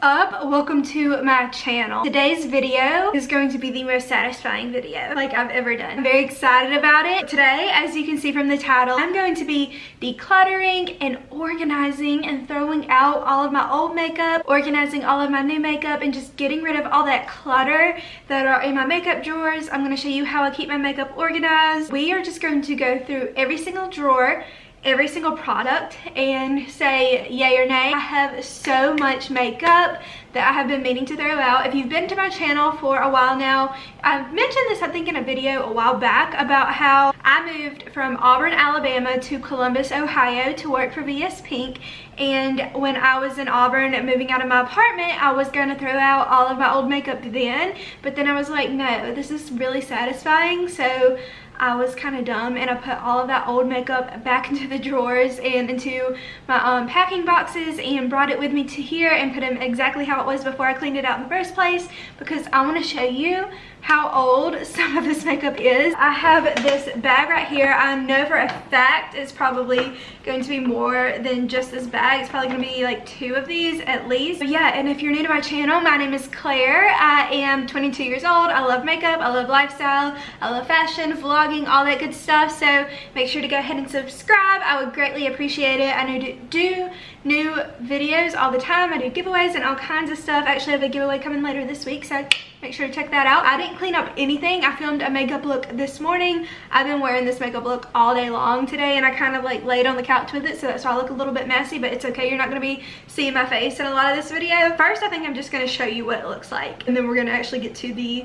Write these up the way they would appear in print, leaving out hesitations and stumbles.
up? Welcome to my channel. Today's video is going to be the most satisfying video like I've ever done. I'm very excited about it. Today, as you can see from the title, I'm going to be decluttering and organizing and throwing out all of my old makeup, organizing all of my new makeup, and just getting rid of all that clutter that are in my makeup drawers. I'm going to show you how I keep my makeup organized. We are just going to go through every single drawer, every single product, and say yay or nay. I have so much makeup that I have been meaning to throw out. If you've been to my channel for a while now, I've mentioned this I think in a video a while back about how I moved from Auburn, Alabama to Columbus, Ohio to work for VS Pink. And when I was in Auburn moving out of my apartment, I was going to throw out all of my old makeup then, but then I was like, no, this is really satisfying. So I was kind of dumb and I put all of that old makeup back into the drawers and into my packing boxes and brought it with me to here and put them exactly how it was before I cleaned it out in the first place, because I want to show you how old some of this makeup is. I have this bag right here. I know for a fact it's probably going to be more than just this bag. It's probably going to be like 2 of these at least. But yeah, and if you're new to my channel, my name is Claire. I am 22 years old. I love makeup, I love lifestyle, I love fashion, vlogging, all that good stuff. So make sure to go ahead and subscribe. I would greatly appreciate it. I do new videos all the time. I do giveaways and all kinds of stuff. I actually have a giveaway coming later this week, so make sure to check that out. I didn't clean up anything. I filmed a makeup look this morning. I've been wearing this makeup look all day long today, and I kind of like laid on the couch with it, so that's why I look a little bit messy, but it's okay. You're not going to be seeing my face in a lot of this video. First, I think I'm just going to show you what it looks like, and then we're going to actually get to the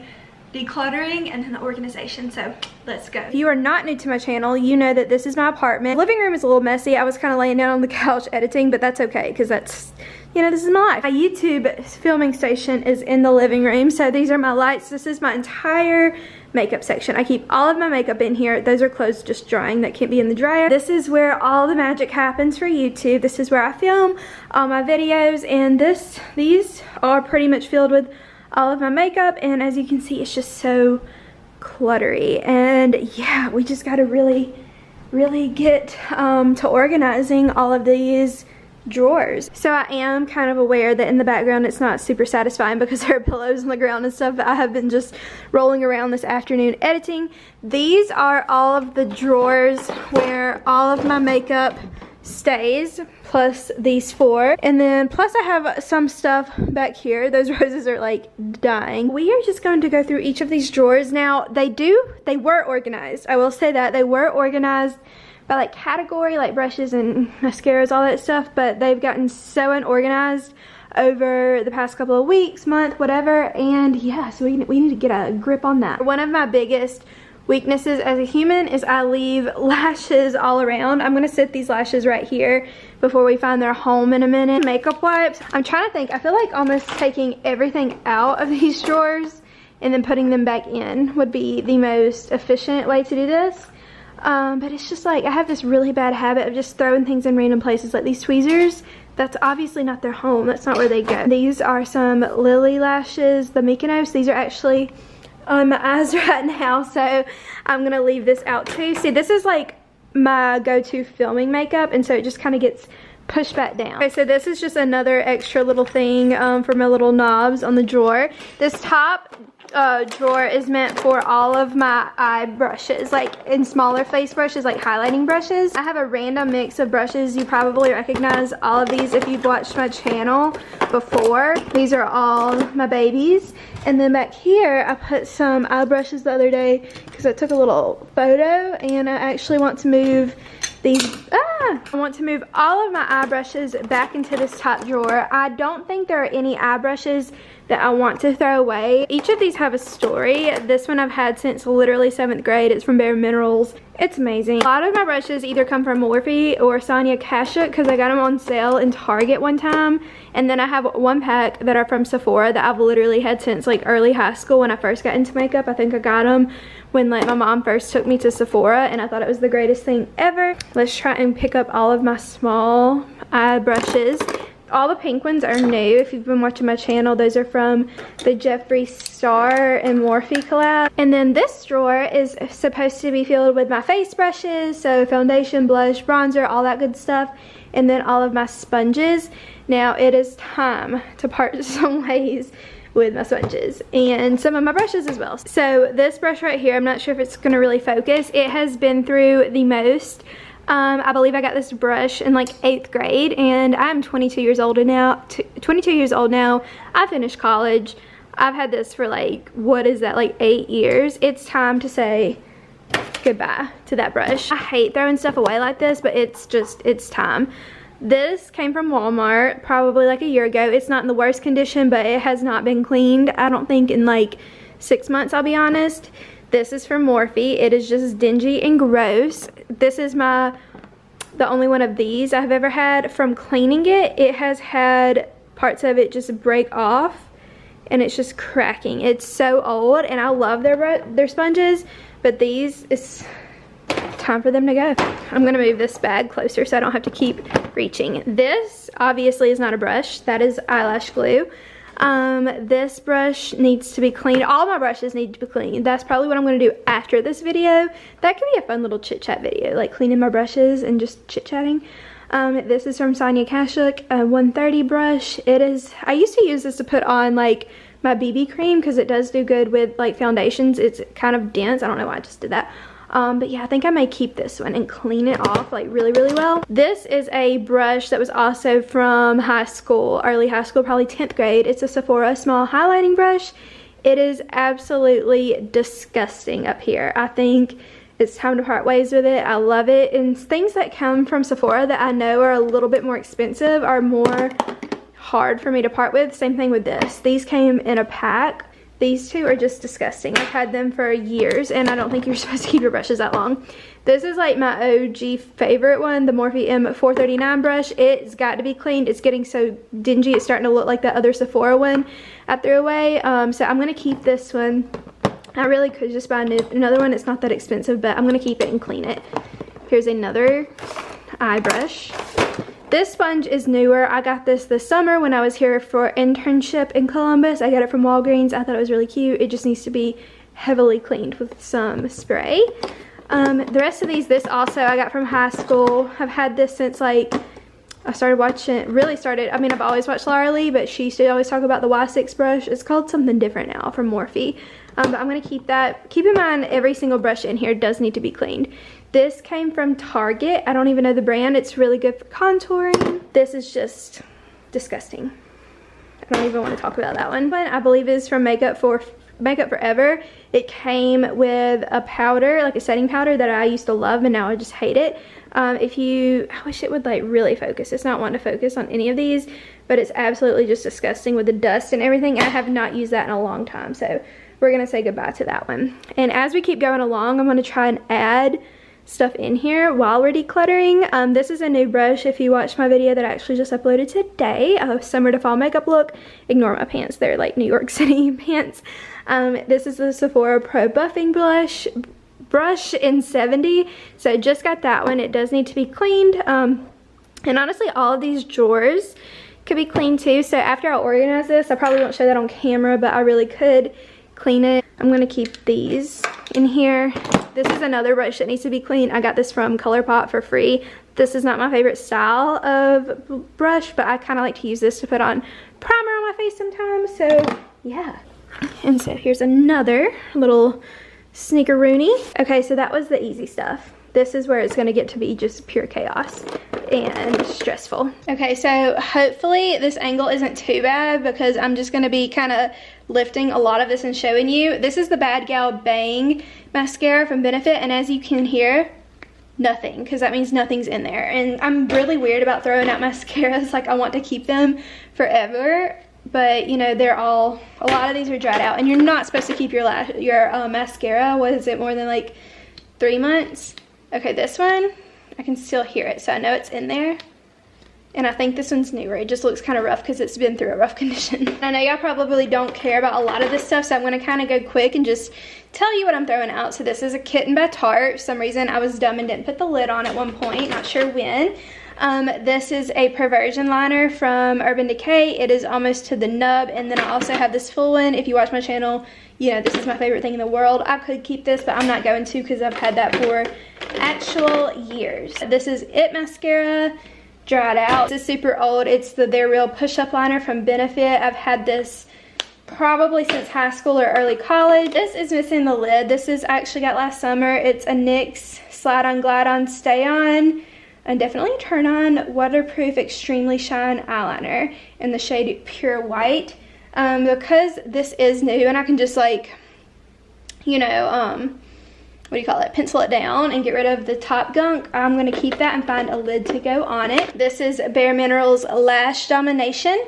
decluttering and then the organization. So let's go. If you are not new to my channel, you know that this is my apartment. Living room is a little messy. I was kind of laying down on the couch editing, but that's okay because that's, you know, this is my life. My YouTube filming station is in the living room. So these are my lights. This is my entire makeup section. I keep all of my makeup in here. Those are clothes just drying that can't be in the dryer. This is where all the magic happens for YouTube. This is where I film all my videos, and these are pretty much filled with all of my makeup, and as you can see, it's just so cluttery. And yeah, we just got to really get to organizing all of these drawers. So I am kind of aware that in the background it's not super satisfying because there are pillows on the ground and stuff, but I have been just rolling around this afternoon editing. These are all of the drawers where all of my makeup stays, plus these 4, and then plus I have some stuff back here. Those roses are like dying. We are just going to go through each of these drawers. Now they were organized. I will say that they were organized by like category, like brushes and mascaras, all that stuff, but they've gotten so unorganized over the past couple of weeks, month, whatever. And yeah, so we need to get a grip on that. One of my biggest weaknesses as a human is I leave lashes all around. I'm gonna set these lashes right here before we find their home in a minute. Makeup wipes, I'm trying to think. I feel like almost taking everything out of these drawers and then putting them back in would be the most efficient way to do this. But it's just like I have this really bad habit of just throwing things in random places, like these tweezers. That's obviously not their home. That's not where they go. These are some Lily lashes, the Mykonos. These are actually on my eyes right now, so I'm gonna leave this out too. See, this is like my go-to filming makeup, and so it just kind of gets pushed back down. Okay, so this is just another extra little thing for my little knobs on the drawer. This top drawer is meant for all of my eye brushes, like in smaller face brushes, like highlighting brushes. I have a random mix of brushes. You probably recognize all of these if you've watched my channel before. These are all my babies. And then back here, I put some eye brushes the other day because I took a little photo, and I actually want to move these. I want to move all of my eye brushes back into this top drawer. I don't think there are any eye brushes that I want to throw away. Each of these have a story. This one I've had since literally 7th grade. It's from Bare Minerals. It's amazing. A lot of my brushes either come from Morphe or Sonia Kashuk because I got them on sale in Target one time. And then I have one pack that are from Sephora that I've literally had since like early high school when I first got into makeup. I think I got them when like my mom first took me to Sephora, and I thought it was the greatest thing ever. Let's try and pick up all of my small eye brushes. All the pink ones are new. If you've been watching my channel, those are from the Jeffree Star and Morphe collab. And then this drawer is supposed to be filled with my face brushes, so foundation, blush, bronzer, all that good stuff. and then all of my sponges. Now it is time to part some ways with my sponges and some of my brushes as well. So this brush right here, I'm not sure if it's gonna really focus. It has been through the most. I believe I got this brush in like 8th grade, and I'm 22 years old now. 22 years old now. I finished college. I've had this for like, what is that, like 8 years. It's time to say goodbye to that brush. I hate throwing stuff away like this, but it's time. This came from Walmart probably like a year ago. It's not in the worst condition, but it has not been cleaned, I don't think, in like 6 months, I'll be honest. This is from Morphe. It is just dingy and gross. This is the only one of these I've ever had. From cleaning it, it has had parts of it just break off, and it's just cracking. It's so old, and I love their sponges, but these, it's time for them to go. I'm gonna move this bag closer so I don't have to keep reaching. This obviously is not a brush. That is eyelash glue. This brush needs to be cleaned. All my brushes need to be cleaned. That's probably what I'm going to do after this video. That could be a fun little chit chat video, like cleaning my brushes and just chit chatting. This is from Sonia Kashuk, a 130 brush. It is, I used to use this to put on like my BB cream because it does do good with like foundations. It's kind of dense. I don't know why I just did that. But yeah, I think I may keep this one and clean it off like really, really well. This is a brush that was also from high school, early high school, probably 10th grade. It's a Sephora small highlighting brush. It is absolutely disgusting up here. I think it's time to part ways with it. I love it. And things that come from Sephora that I know are a little bit more expensive are more hard for me to part with. Same thing with this. These came in a pack. These two are just disgusting. I've had them for years, and I don't think you're supposed to keep your brushes that long. This is like my OG favorite one, the Morphe M439 brush. It's got to be cleaned. It's getting so dingy. It's starting to look like that other Sephora one I threw away. So I'm going to keep this one. I really could just buy another one. It's not that expensive, but I'm going to keep it and clean it. Here's another eye brush. This sponge is newer. I got this summer when I was here for internship in Columbus. I got it from Walgreens. I thought it was really cute. It just needs to be heavily cleaned with some spray. The rest of these, this also I got from high school. I've had this since like I started watching, I mean, I've always watched Laura Lee, but she used to always talk about the Y6 brush. It's called something different now from Morphe. But I'm going to keep that. Keep in mind, every single brush in here does need to be cleaned. This came from Target. I don't even know the brand. It's really good for contouring. This is just disgusting. I don't even want to talk about that one. But I believe is from Makeup Forever. It came with a powder, like a setting powder that I used to love, and now I just hate it. I wish it would like really focus. It's not wanting to focus on any of these, but it's absolutely just disgusting with the dust and everything. I have not used that in a long time, so we're gonna say goodbye to that one. And as we keep going along, I'm gonna try and add stuff in here while we're decluttering. This is a new brush. If you watched my video that I actually just uploaded today, summer to fall makeup look, ignore my pants, they're like New York City pants. This is the Sephora Pro Buffing brush in 70. So just got that one. It does need to be cleaned. And honestly, all of these drawers could be cleaned too. So after I organize this, I probably won't show that on camera, but I really could clean it. I'm gonna keep these in here. This is another brush that needs to be cleaned. I got this from ColourPop for free. This is not my favorite style of brush, but I kind of like to use this to put on primer on my face sometimes. So yeah. And so here's another little sneakeroonie. Okay, so that was the easy stuff. This is where it's gonna get to be just pure chaos and stressful. Okay, so hopefully this angle isn't too bad because I'm just gonna be kind of lifting a lot of this and showing you. This is the Bad Gal Bang mascara from Benefit, and as you can hear, nothing, because that means nothing's in there. And I'm really weird about throwing out mascaras. Like, I want to keep them forever, but you know, a lot of these are dried out, and you're not supposed to keep your mascara, what is it, more than like 3 months? Okay, this one, I can still hear it, so I know it's in there. And I think this one's newer. It just looks kind of rough because it's been through a rough condition. I know y'all probably don't care about a lot of this stuff, so I'm going to kind of go quick and just tell you what I'm throwing out. So this is a Kitten by Tarte. For some reason, I was dumb and didn't put the lid on at one point. Not sure when. This is a Perversion liner from Urban Decay. It is almost to the nub. And then I also have this full one. If you watch my channel, you know this is my favorite thing in the world. I could keep this, but I'm not going to because I've had that for actual years. This is It Mascara. dried out. This is super old. It's the They're Real push-up liner from Benefit. I've had this probably since high school or early college. This is missing the lid. This is actually got last summer. It's a NYX Slide On, Glide On, Stay On, and definitely Turn On Waterproof Extremely Shine Eyeliner in the shade Pure White. Because this is new and I can just like, you know, what do you call it, pencil it down and get rid of the top gunk, I'm going to keep that and find a lid to go on it. This is Bare Minerals Lash Domination.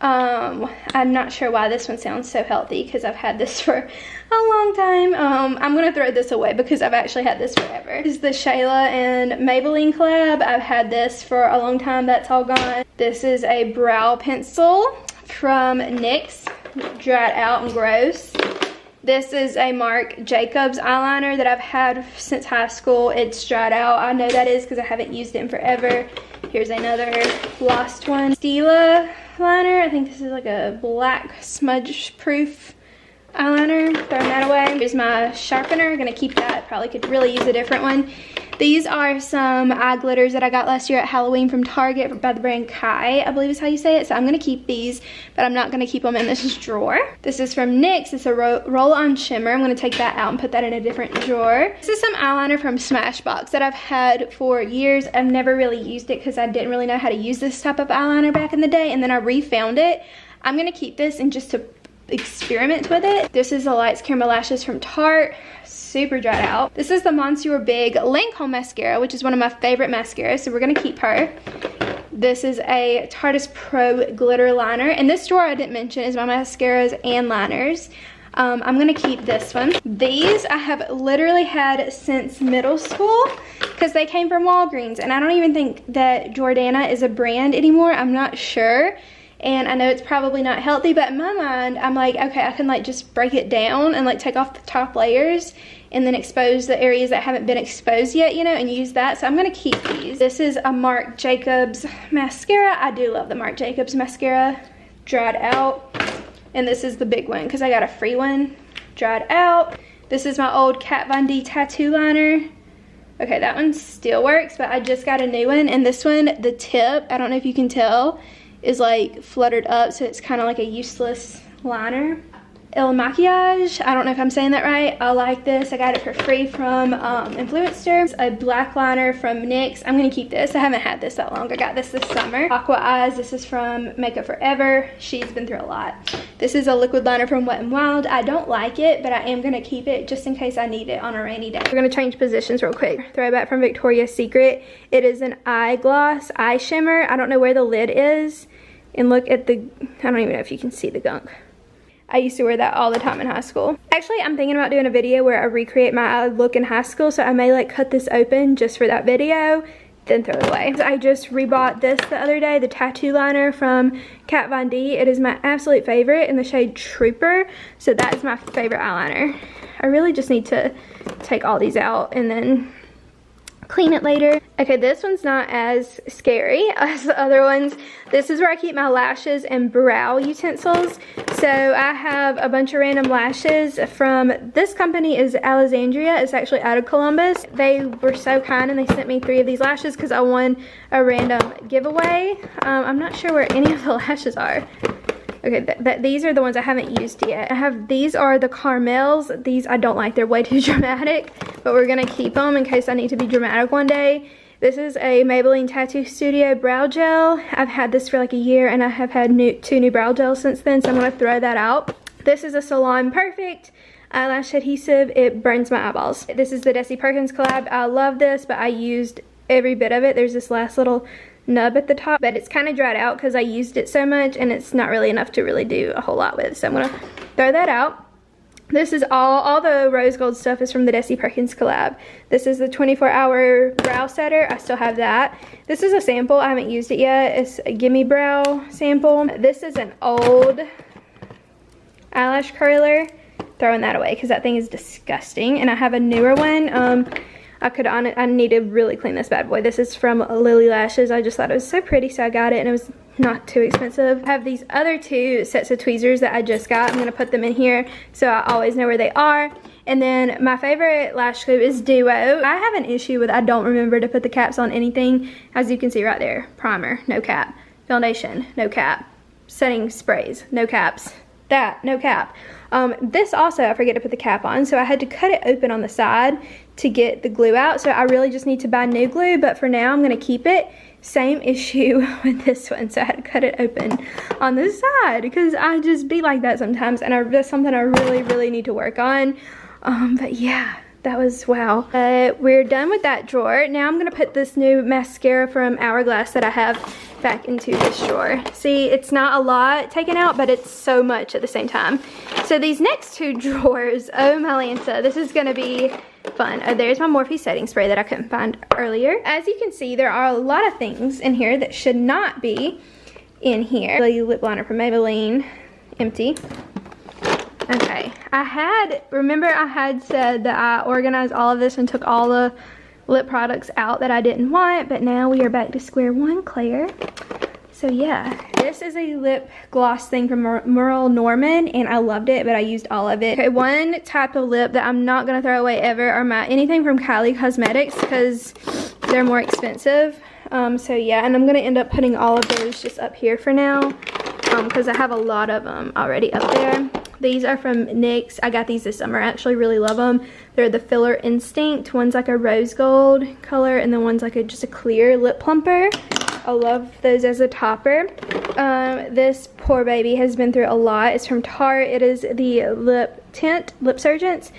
I'm not sure why this one sounds so healthy because I've had this for a long time. I'm going to throw this away because I've actually had this forever. This is the Shayla and Maybelline collab. I've had this for a long time. That's all gone. This is a brow pencil from NYX, dried out and gross. This is a Marc Jacobs eyeliner that I've had since high school. It's dried out. I know that is because I haven't used it in forever. Here's another lost one. Stila liner. I think this is like a black smudge proof eyeliner. Throwing that away. Here's my sharpener. Gonna keep that. Probably could really use a different one. These are some eye glitters that I got last year at Halloween from Target by the brand Kai, I believe is how you say it. So I'm gonna keep these, but I'm not gonna keep them in this drawer. This is from NYX. It's a roll-on shimmer. I'm gonna take that out and put that in a different drawer. This is some eyeliner from Smashbox that I've had for years. I've never really used it because I didn't really know how to use this type of eyeliner back in the day, and then I refound it. I'm gonna keep this and just to experiment with it. This is the Lights Camera Lashes from Tarte. Super dried out. This is the Monsieur Big Lancome mascara, which is one of my favorite mascaras, so we're gonna keep her. This is a Tarte's Pro glitter liner, and this drawer I didn't mention is my mascaras and liners. I'm gonna keep this one. These I have literally had since middle school because they came from Walgreens, and I don't even think that Jordana is a brand anymore. I'm not sure. And I know it's probably not healthy, but in my mind, I'm like, okay, I can like just break it down and like take off the top layers and then expose the areas that haven't been exposed yet, you know, and use that. So I'm gonna keep these. This is a Marc Jacobs mascara. I do love the Marc Jacobs mascara, dried out. And this is the big one because I got a free one, dried out. This is my old Kat Von D tattoo liner. Okay, that one still works, but I just got a new one. And this one, the tip, I don't know if you can tell, is like fluttered up, so it's kind of like a useless liner. Il Makiage, I don't know if I'm saying that right. I like this. I got it for free from Influencer. It's a black liner from NYX. I'm gonna keep this. I haven't had this that long. I got this summer. Aqua Eyes, this is from Makeup Forever. She's been through a lot. This is a liquid liner from Wet n Wild. I don't like it, but I am gonna keep it just in case I need it on a rainy day. We're gonna change positions real quick. Throwback from Victoria's Secret. It is an eye gloss, eye shimmer. I don't know where the lid is. And look at the, I don't even know if you can see the gunk. I used to wear that all the time in high school. Actually, I'm thinking about doing a video where I recreate my look in high school, so I may like cut this open just for that video, then throw it away. I just rebought this the other day, the tattoo liner from Kat Von D. It is my absolute favorite in the shade Trooper, so that is my favorite eyeliner. I really just need to take all these out and then clean it later. Okay, this one's not as scary as the other ones. This is where I keep my lashes and brow utensils. So I have a bunch of random lashes from, this company is Alexandria. It's actually out of Columbus. They were so kind and they sent me 3 of these lashes because I won a random giveaway. I'm not sure where any of the lashes are. Okay, these are the ones I haven't used yet. I have, these are the caramels. These I don't like, they're way too dramatic, but we're gonna keep them in case I need to be dramatic one day. This is a Maybelline Tattoo Studio brow gel. I've had this for like a year and I have had 2 new brow gels since then, so I'm gonna throw that out. This is a Salon Perfect eyelash adhesive. It burns my eyeballs. This is the Desi Perkins collab. I love this, but I used every bit of it. There's this last little nub at the top, but it's kind of dried out because I used it so much and it's not really enough to really do a whole lot with, so I'm gonna throw that out. This is all the rose gold stuff is from the Desi Perkins collab. This is the 24-hour brow setter. I still have that. This is a sample. I haven't used it yet. It's a Gimme Brow sample. This is an old eyelash curler. Throwing that away because that thing is disgusting. And I have a newer one. I need to really clean this bad boy. This is from Lily Lashes. I just thought it was so pretty, so I got it, and it was not too expensive. I have these other 2 sets of tweezers that I just got. I'm gonna put them in here so I always know where they are. And then my favorite lash glue is Duo. I have an issue with I don't remember to put the caps on anything. As you can see right there, primer, no cap. Foundation, no cap. Setting sprays, no caps. That, no cap. This also I forget to put the cap on, so I had to cut it open on the side to get the glue out. So I really just need to buy new glue, but for now I'm gonna keep it. Same issue with this one, so I had to cut it open on the side because I just be like that sometimes, and that's something I really need to work on. But yeah, that was wow. We're done with that drawer. Now I'm gonna put this new mascara from Hourglass that I have back into this drawer. See, it's not a lot taken out, but it's so much at the same time. So these next two drawers, oh my Lanta, this is gonna be fun. Oh, there's my Morphe setting spray that I couldn't find earlier. As you can see, there are a lot of things in here that should not be in here. The lip liner from Maybelline, empty. Okay, remember I had said that I organized all of this and took all the lip products out that I didn't want, but now we are back to square one, Claire. So yeah, this is a lip gloss thing from Merle Norman, and I loved it, but I used all of it. Okay, one type of lip that I'm not gonna throw away ever are anything from Kylie Cosmetics, because they're more expensive. So yeah, and I'm gonna end up putting all of those just up here for now, because I have a lot of them already up there. These are from NYX. I got these this summer. I actually really love them. They're the Filler Instinct. One's like a rose gold color, and then one's like just a clear lip plumper. I love those as a topper. This poor baby has been through a lot. It's from Tarte. It is the lip tint, Lip Surgence.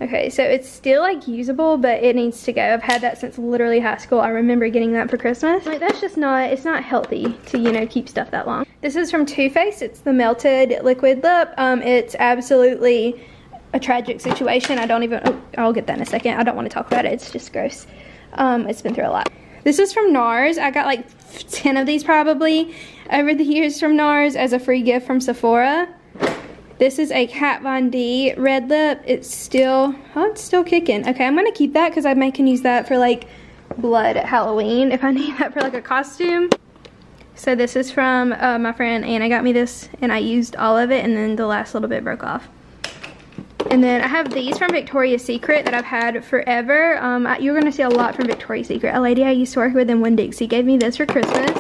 Okay, so it's still like usable, but it needs to go. I've had that since literally high school. I remember getting that for Christmas. Like, that's just not, it's not healthy to, you know, keep stuff that long. This is from Too Faced. It's the Melted Liquid Lip. It's absolutely a tragic situation. I don't even, oh, I'll get that in a second. I don't want to talk about it. It's just gross. It's been through a lot. This is from NARS. I got like 10 of these probably over the years from NARS as a free gift from Sephora. This is a Kat Von D red lip. It's still kicking. Okay, I'm gonna keep that because I can use that for like blood at Halloween if I need that for like a costume. So this is from my friend Anna got me this, and I used all of it, and then the last little bit broke off. And then I have these from Victoria's Secret that I've had forever. You're gonna see a lot from Victoria's Secret. A lady I used to work with in Winn-Dixie gave me this for Christmas.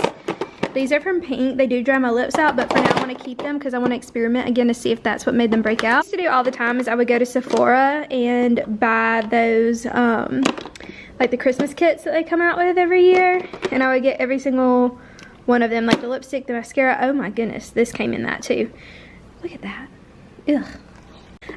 These are from Pink. They do dry my lips out, but for now I want to keep them because I want to experiment again to see if that's what made them break out. What I used to do all the time is I would go to Sephora and buy those like the Christmas kits that they come out with every year, and I would get every single one of them, like the lipstick, the mascara. Oh my goodness, this came in that too. Look at that. Ugh.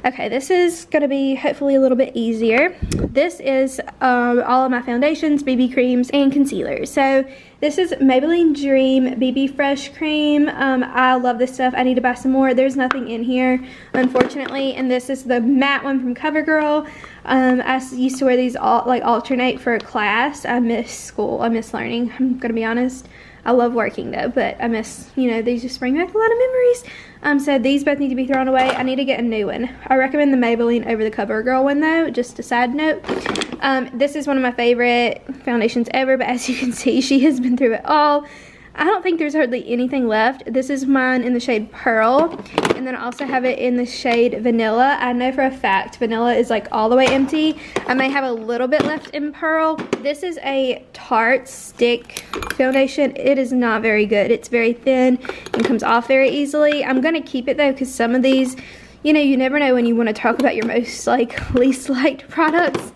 Okay, this is gonna be hopefully a little bit easier. This is all of my foundations, BB creams, and concealers. So this is Maybelline Dream BB Fresh Cream. I love this stuff. I need to buy some more. There's nothing in here, unfortunately. And this is the matte one from CoverGirl. I used to wear these alternate for class. I miss school. I miss learning. I'm gonna be honest. I love working though, but I miss, you know, these just bring back a lot of memories. So these both need to be thrown away. I need to get a new one. I recommend the Maybelline over the CoverGirl one though, just a side note. This is one of my favorite foundations ever, but as you can see, she has been through it all. I don't think there's hardly anything left. This is mine in the shade Pearl, and then I also have it in the shade Vanilla. I know for a fact Vanilla is like all the way empty. I may have a little bit left in Pearl. This is a Tarte stick foundation. It is not very good. It's very thin and comes off very easily. I'm gonna keep it though, because some of these, you know, you never know when you want to talk about your most like least liked products.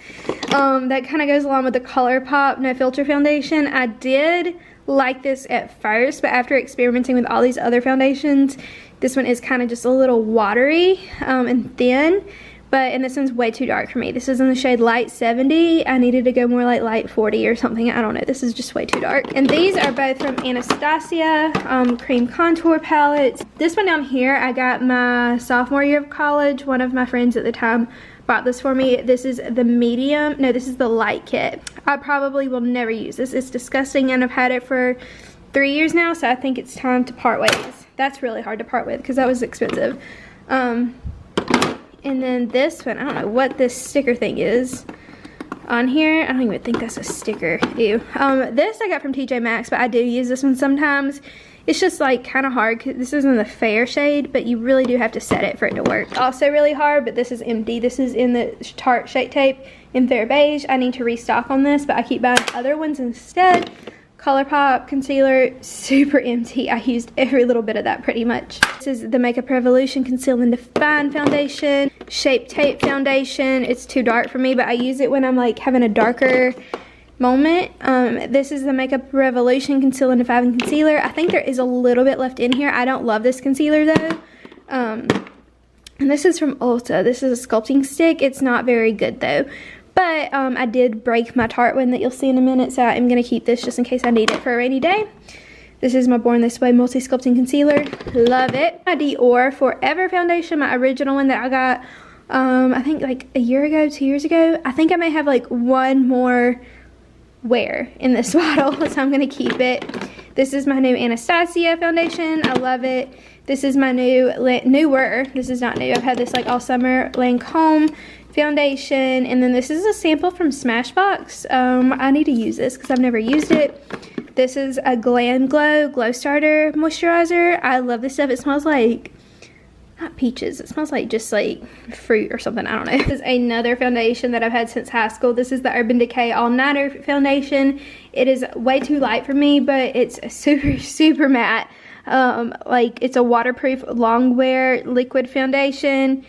That kind of goes along with the ColourPop No Filter foundation. I did like this at first, but after experimenting with all these other foundations, this one is kind of just a little watery and thin, and this one's way too dark for me. This is in the shade Light 70. I needed to go more like Light 40 or something. I don't know. This is just way too dark. And these are both from Anastasia cream contour palettes. This one down here, I got my sophomore year of college. One of my friends at the time bought this for me. This is the medium, no, this is the light kit. I probably will never use this. It's disgusting, and I've had it for 3 years now, so I think it's time to part ways. That's really hard to part with because that was expensive. And then this one, I don't know what this sticker thing is on here. I don't even think that's a sticker. Ew. This I got from TJ Maxx, but I do use this one sometimes. It's just like kind of hard because this isn't the fair shade, but you really do have to set it for it to work. Also really hard, but this is empty. This is in the Tarte Shape Tape in Fair Beige. I need to restock on this, but I keep buying other ones instead. ColourPop concealer, super empty. I used every little bit of that pretty much. This is the Makeup Revolution Conceal and Define foundation. Shape Tape foundation. It's too dark for me, but I use it when I'm like having a darker moment. This is the Makeup Revolution Conceal and Define concealer. I think there is a little bit left in here. I don't love this concealer though. And this is from Ulta. This is a sculpting stick. It's not very good though. But I did break my Tarte one that you'll see in a minute, so I'm going to keep this just in case I need it for a rainy day. This is my Born This Way Multi-Sculpting Concealer. Love it. My Dior Forever foundation, my original one that I got, I think like a year ago, 2 years ago. I think I may have like one more wear in this bottle, so I'm going to keep it. This is my new Anastasia foundation. I love it. This is my newer, this is not new, I've had this like all summer, Lancome foundation. And then this is a sample from Smashbox. I need to use this because I've never used it. This is a Glam Glow Glow Starter Moisturizer. I love this stuff. It smells like, not peaches, it smells like just like fruit or something, I don't know. This is another foundation that I've had since high school. This is the Urban Decay All Nighter foundation. It is way too light for me, but it's super matte. Like it's a waterproof long wear liquid foundation.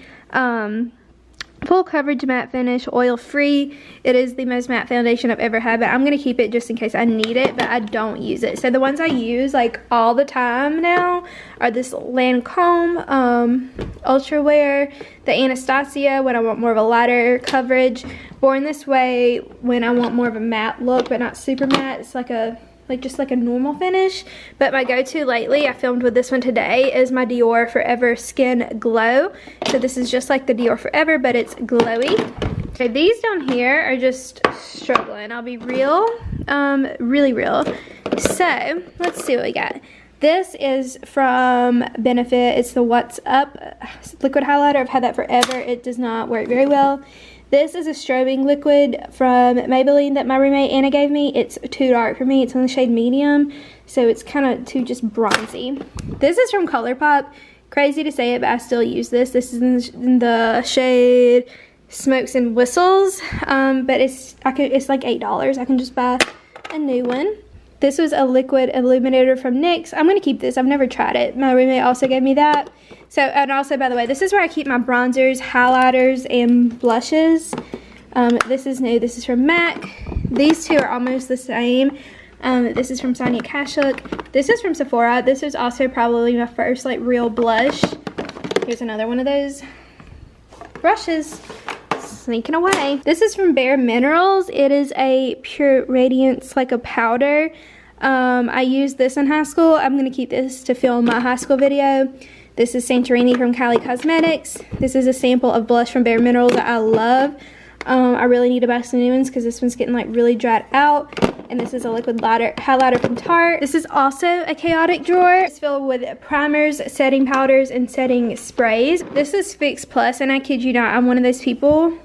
Full coverage matte finish, oil free. It is the most matte foundation I've ever had, but I'm gonna keep it just in case I need it, but I don't use it. So the ones I use like all the time now are this Lancome Ultra Wear, the Anastasia when I want more of a lighter coverage, Born This Way when I want more of a matte look but not super matte. It's like a just like a normal finish. But my go-to lately, I filmed with this one today, is my Dior Forever Skin Glow. So this is just like the Dior Forever, but it's glowy. So these down here are just struggling. I'll be real, really real. So let's see what we got. This is from Benefit. It's the What's Up liquid highlighter. I've had that forever. It does not work very well. This is a strobing liquid from Maybelline that my roommate Anna gave me. It's too dark for me. It's on the shade medium, so it's kind of too just bronzy. This is from ColourPop. Crazy to say it, but I still use this. This is in the shade Smokes and Whistles, but it's like $8. I can just buy a new one. This was a liquid illuminator from NYX. I'm going to keep this. I've never tried it. My roommate also gave me that. So, and also, by the way, this is where I keep my bronzers, highlighters, and blushes. This is new. This is from MAC. These two are almost the same. This is from Sonia Kashuk. This is from Sephora. This is also probably my first like real blush. Here's another one of those brushes. Sneaking away. This is from Bare Minerals. It is a Pure Radiance, like a powder. I used this in high school. I'm going to keep this to film my high school video. This is Santorini from Kylie Cosmetics. This is a sample of blush from Bare Minerals that I love. I really need to buy some new ones because this one's getting like really dried out. And this is a liquid highlighter from Tarte. This is also a chaotic drawer. It's filled with primers, setting powders, and setting sprays. This is Fix Plus, and I kid you not, I'm one of those people,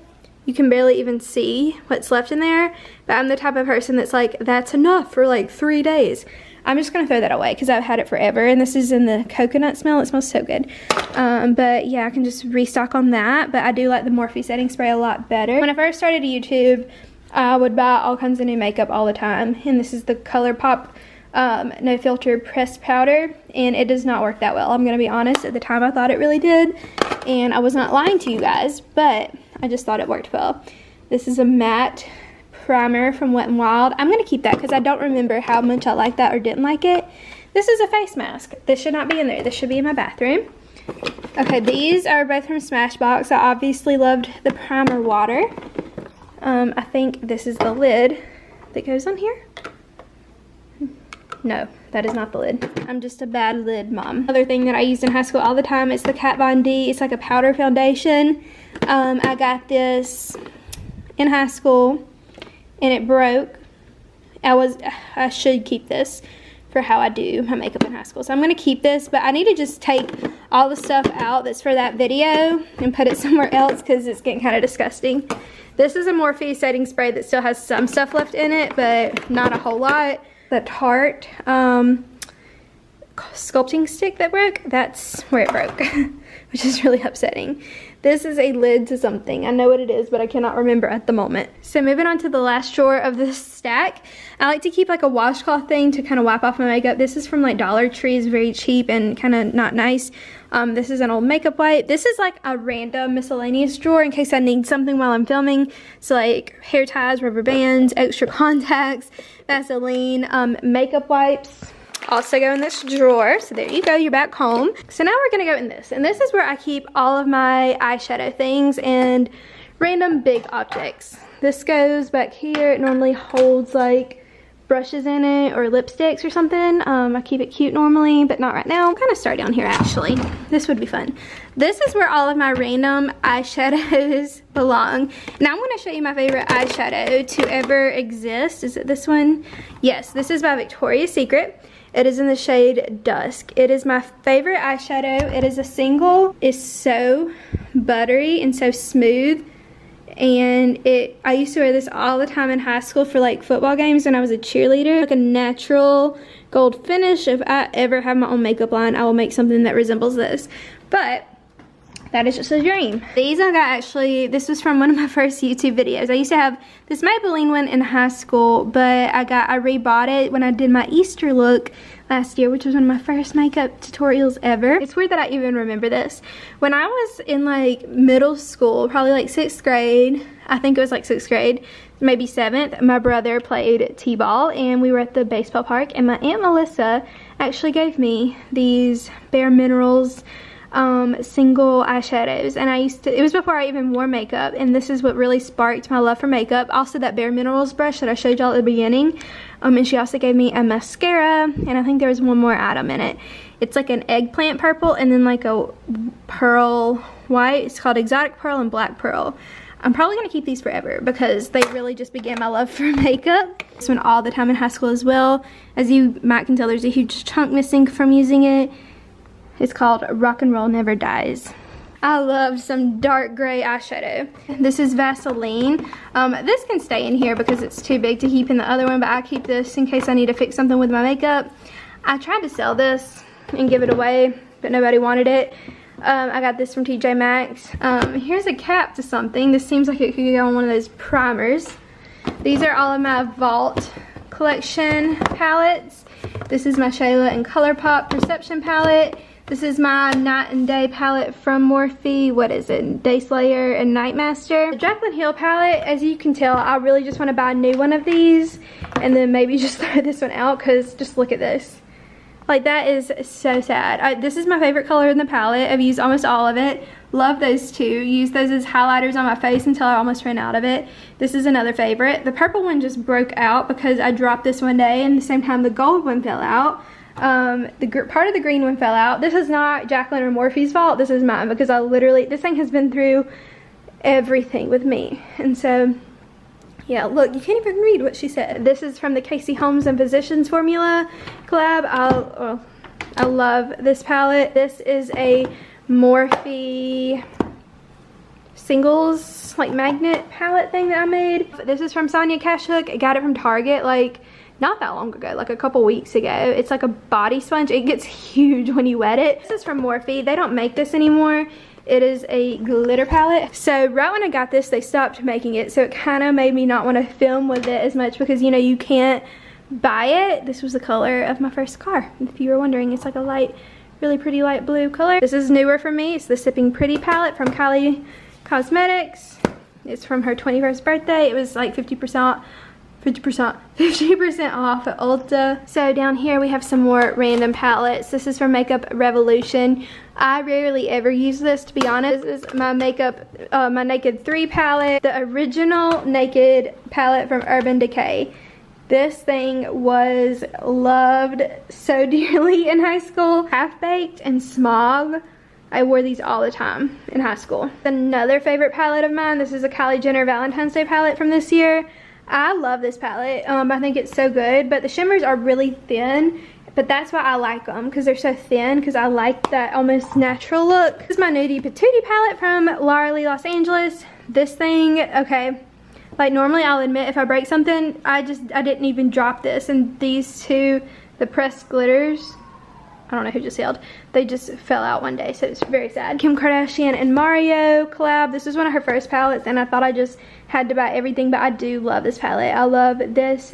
you can barely even see what's left in there, but I'm the type of person that's like, that's enough for like 3 days. I'm just gonna throw that away because I've had it forever, and this is in the coconut smell. It smells so good. But yeah, I can just restock on that, but I do like the Morphe setting spray a lot better. When I first started YouTube, I would buy all kinds of new makeup all the time, and this is the ColourPop No Filter Pressed Powder, and it does not work that well. I'm gonna be honest, at the time I thought it really did, and I was not lying to you guys, but I just thought it worked well. This is a matte primer from Wet n Wild. I'm gonna keep that because I don't remember how much I liked that or didn't like it. This is a face mask. This should not be in there. This should be in my bathroom. Okay, these are both from Smashbox. I obviously loved the primer water. I think this is the lid that goes on here. No, that is not the lid. I'm just a bad lid mom. Another thing that I used in high school all the time is the Kat Von D. It's like a powder foundation. I got this in high school and it broke. I should keep this for how I do my makeup in high school. So I'm gonna keep this, but I need to just take all the stuff out that's for that video and put it somewhere else because it's getting kind of disgusting. This is a Morphe setting spray that still has some stuff left in it, but not a whole lot. The Tarte sculpting stick that broke. That's where it broke, which is really upsetting. This is a lid to something. I know what it is, but I cannot remember at the moment. So moving on to the last drawer of this stack, I like to keep like a washcloth thing to kind of wipe off my makeup. This is from like Dollar Tree. It's very cheap and kind of not nice. This is an old makeup wipe. This is like a random miscellaneous drawer in case I need something while I'm filming. So like hair ties, rubber bands, extra contacts, Vaseline, makeup wipes. Also go in this drawer. So there you go, you're back home. So now we're gonna go in this. And this is where I keep all of my eyeshadow things and random big objects. This goes back here. It normally holds like brushes in it or lipsticks or something. I keep it cute normally, but not right now. I'm gonna start down here actually. This would be fun. This is where all of my random eyeshadows belong. Now I'm gonna show you my favorite eyeshadow to ever exist. Is it this one? Yes, this is by Victoria's Secret. It is in the shade Dusk. It is my favorite eyeshadow. It is a single. It's so buttery and so smooth. And I used to wear this all the time in high school for like football games when I was a cheerleader. Like a natural gold finish. If I ever have my own makeup line, I will make something that resembles this. But that is just a dream. These I got actually, this was from one of my first YouTube videos. I used to have this Maybelline one in high school, but I rebought it when I did my Easter look last year, which was one of my first makeup tutorials ever. It's weird that I even remember this. When I was in like middle school, probably like 6th grade, I think it was like 6th grade, maybe 7th, my brother played t-ball and we were at the baseball park and my Aunt Melissa actually gave me these Bare Minerals single eyeshadows, and it was before I even wore makeup, and this is what really sparked my love for makeup. Also that Bare Minerals brush that I showed y'all at the beginning, and she also gave me a mascara, and I think there was one more item in it. It's like an eggplant purple and then like a pearl white. It's called Exotic Pearl and Black Pearl. I'm probably gonna keep these forever because they really just began my love for makeup. This one all the time in high school as well. As you might can tell, there's a huge chunk missing from using it. It's called Rock and Roll Never Dies. I love some dark gray eyeshadow. This is Vaseline. This can stay in here because it's too big to keep in the other one, but I keep this in case I need to fix something with my makeup. I tried to sell this and give it away, but nobody wanted it. I got this from TJ Maxx. Here's a cap to something. This seems like it could go on one of those primers. These are all of my Vault collection palettes. This is my Shayla and ColourPop Perception palette. This is my Night and Day palette from Morphe. What is it? Day Slayer and Nightmaster. The Jaclyn Hill palette, as you can tell, I really just want to buy a new one of these and then maybe just throw this one out because just look at this. Like, that is so sad. This is my favorite color in the palette. I've used almost all of it. Love those two. Used those as highlighters on my face until I almost ran out of it. This is another favorite. The purple one just broke out because I dropped this one day, and at the same time the gold one fell out. Part of the green one fell out. This is not Jaclyn or Morphe's fault. This is mine because this thing has been through everything with me. And so, yeah, look, you can't even read what she said. This is from the Casey Holmes and Physicians Formula collab. I love this palette. This is a Morphe singles like magnet palette thing that I made. This is from Sonia Cashhook. I got it from Target like not that long ago, like a couple weeks ago. It's like a body sponge. It gets huge when you wet it. This is from Morphe. They don't make this anymore. It is a glitter palette. So right when I got this, they stopped making it. So it kind of made me not want to film with it as much because, you know, you can't buy it. This was the color of my first car. If you were wondering, it's like a light, really pretty light blue color. This is newer for me. It's the Sipping Pretty palette from Kylie Cosmetics. It's from her 21st birthday. It was like 50% off at Ulta. So down here we have some more random palettes. This is from Makeup Revolution. I rarely ever use this, to be honest. This is my my Naked 3 palette, the original Naked palette from Urban Decay. This thing was loved so dearly in high school. Half Baked and Smog. I wore these all the time in high school. Another favorite palette of mine, this is a Kylie Jenner Valentine's Day palette from this year. I love this palette. I think it's so good, but the shimmers are really thin, but that's why I like them, because they're so thin, because I like that almost natural look. This is my Nudie Patootie palette from Laura Lee Los Angeles. This thing, okay, like normally I'll admit if I break something, I didn't even drop this, and these two, the pressed glitters, I don't know who just yelled. They just fell out one day, so it's very sad. Kim Kardashian and Mario collab. This was one of her first palettes, and I thought I just had to buy everything, but I do love this palette. I love this,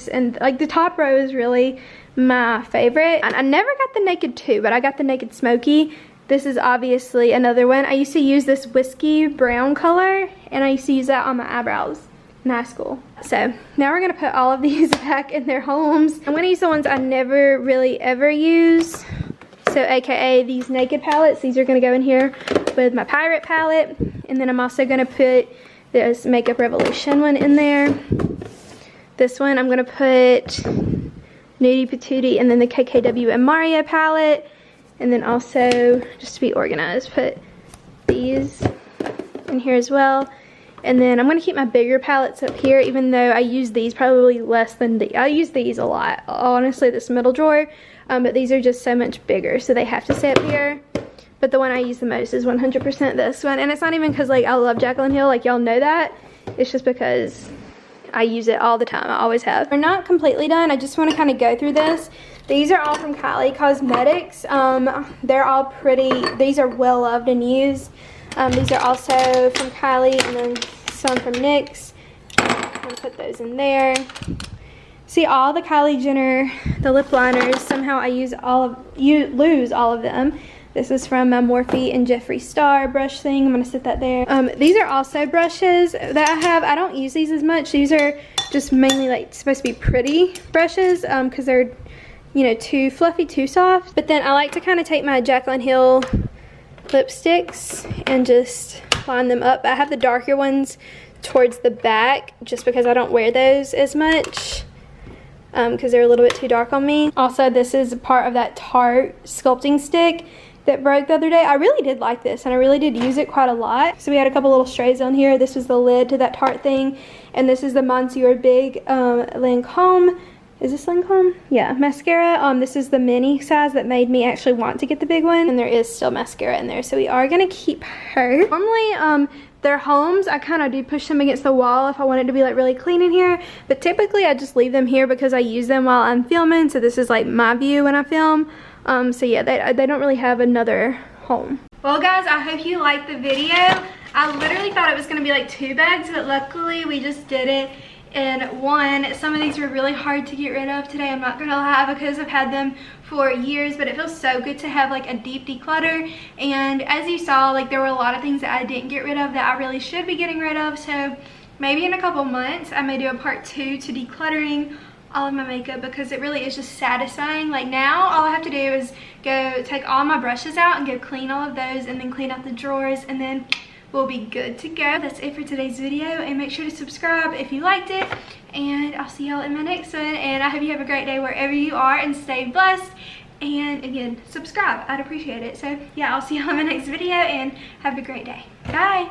and like the top row is really my favorite. I never got the Naked 2, but I got the Naked Smoky. This is obviously another one. I used to use this whiskey brown color, and I used to use that on my eyebrows in high school. So now we're gonna put all of these back in their homes. I'm gonna use the ones I never really ever use. So AKA these Naked palettes. These are gonna go in here with my Pirate palette. And then I'm also gonna put this Makeup Revolution one in there. This one I'm gonna put Nudie Patootie and then the KKW and Mario palette. And then also, just to be organized, put these in here as well. And then I'm going to keep my bigger palettes up here, even though I use these probably less than I use these a lot, honestly, this middle drawer. But these are just so much bigger, so they have to stay up here. But the one I use the most is 100% this one. And it's not even because, like, I love Jaclyn Hill, like, y'all know that. It's just because I use it all the time. I always have. We're not completely done. I just want to kind of go through this. These are all from Kylie Cosmetics. They're all pretty. These are well loved and used. These are also from Kylie, and then some from NYX. I'm gonna put those in there. See, all the Kylie Jenner, the lip liners, somehow I lose all of them. This is from my Morphe and Jeffree Star brush thing. I'm gonna set that there. These are also brushes that I have. I don't use these as much. These are just mainly like supposed to be pretty brushes because they're, you know, too fluffy, too soft. But then I like to kind of take my Jaclyn Hill lipsticks and just line them up. I have the darker ones towards the back just because I don't wear those as much because they're a little bit too dark on me. Also, this is a part of that Tarte sculpting stick that broke the other day. I really did like this, and I really did use it quite a lot. So we had a couple little strays on here. This was the lid to that Tarte thing, and this is the Monsieur Big Lancome. Is this Lancome? Yeah, mascara. This is the mini size that made me actually want to get the big one, and there is still mascara in there, so we are gonna keep her. Normally, their homes, I kind of do push them against the wall if I want it to be like really clean in here, but typically I just leave them here because I use them while I'm filming, so this is like my view when I film. So yeah, they don't really have another home. Well guys, I hope you liked the video. I literally thought it was gonna be like 2 bags, but luckily we just did it in one. Some of these were really hard to get rid of today, I'm not gonna lie, because I've had them for years, but it feels so good to have like a deep declutter. And as you saw, like there were a lot of things that I didn't get rid of that I really should be getting rid of. So maybe in a couple months I may do a part 2 to decluttering all of my makeup, because it really is just satisfying. Like now all I have to do is go take all my brushes out and go clean all of those, and then clean out the drawers, and then we'll be good to go. That's it for today's video, and make sure to subscribe if you liked it, and I'll see y'all in my next one. And I hope you have a great day wherever you are, and stay blessed. And again, subscribe, I'd appreciate it. So yeah, I'll see y'all in my next video, and have a great day. Bye.